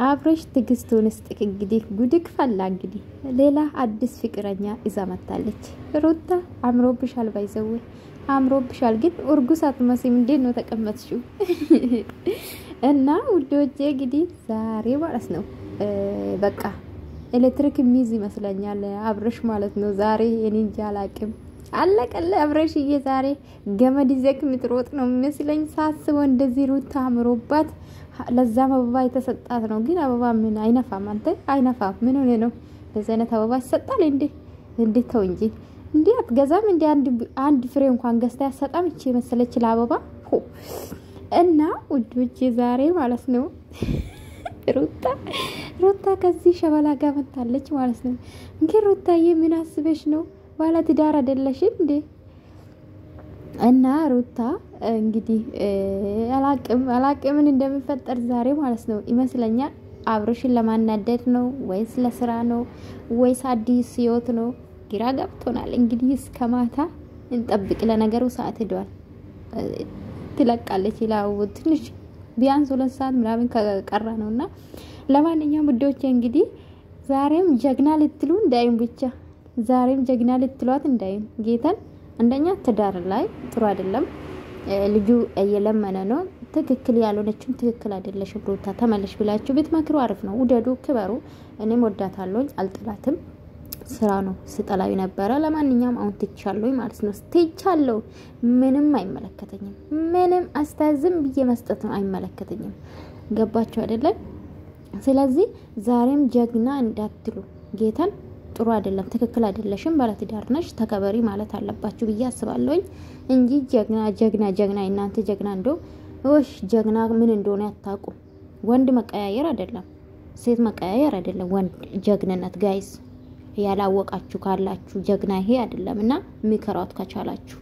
አብረሽ ትግስቱንስ ጥቅ እንግዲህ ጉድክ ፈላ እንግዲህ ሌላ አዲስ ፍቅረኛ ይዛ መጣለች። ሩታ አምሮብሻል፣ ባይዘው አምሮብሻል። ግን እርጉዝ አትመስይም። እንዴት ነው ተቀመጥሽው? እና ውዶቼ እንግዲህ ዛሬ ማለት ነው በቃ ኤሌክትሪክ ሚዝ ይመስለኛል አብረሽ ማለት ነው። ዛሬ እኔ እንጃ አላቅም አለቀለ አብረሽዬ ዛሬ ገመድ ይዘክ ምትሮጥ ነው የሚመስለኝ ሳስበው። እንደዚህ ሩታ አምሮባት ለዛም አበባ የተሰጣት ነው። ግን አበባ ምን አይነፋም፣ አንተ አይነፋም። ምን ሆነ ነው ለዛ አይነት አበባ ይሰጣል እንዴ? እንዴት ተው እንጂ እንዴ አትገዛም እንዴ? አንድ ፍሬ እንኳን ገዝታ ያሰጣም እቺ መሰለች ለአበባ እና ውዶቼ ዛሬ ማለት ነው ሩታ ከዚህ ሸበላ ጋር መጣለች ማለት ነው። እንግዲህ ሩታዬ ምን አስበሽ ነው? ባለ ትዳር አይደለሽም እንዴ? እና ሩታ እንግዲህ አላቅም ምን እንደሚፈጠር ዛሬ ማለት ነው ይመስለኛል። አብረሽን ለማናደድ ነው ወይስ ለስራ ነው ወይስ አዲስ ህይወት ነው? ግራ ገብቶናል። እንግዲህ እስከ ማታ እንጠብቅ። ለነገሩ ሰዓት ሄዷል። ትለቃለች ይላው ትንሽ ቢያንስ 2 ሰዓት ምናምን ከቀራ ነውና ለማንኛውም ውዶቼ እንግዲህ ዛሬም ጀግና ልትሉ እንዳይም ብቻ ዛሬም ጀግና ልትሏት እንዳይም ጌታን አንደኛ ትዳር ላይ ጥሩ አይደለም። ልጁ እየለመነ ነው። ትክክል ያልሆነችም ትክክል አይደለሽም ሩታ ተመለሽ ብላችሁ ብትመክሩ አሪፍ ነው። ውደዱ፣ ክበሩ። እኔም ወዳታለሁ፣ አልጥላትም። ስራ ነው ስጠላው ነበር። ለማንኛውም አሁን ትቻለሁ ማለት ነው። ትቻለሁ። ምንም አይመለከተኝም። ምንም አስተዝም ብዬ መስጠት ነው አይመለከተኝም። ገባችሁ አይደለ? ስለዚህ ዛሬም ጀግና እንዳትሉ ጌታን ጥሩ አይደለም። ትክክል አይደለሽም። ባለትዳር ነሽ፣ ተከበሪ ማለት አለባችሁ ብዬ አስባለሁ እንጂ ጀግና እናንተ ጀግና እንደው ወሽ ጀግና ምን እንደሆነ ያታቁ። ወንድ መቀያየር አይደለም፣ ሴት መቀያየር አይደለም ወንድ ጀግንነት። ጋይስ ያላወቃችሁ ካላችሁ ጀግና ይሄ አይደለምና ምከራውት ከቻላችሁ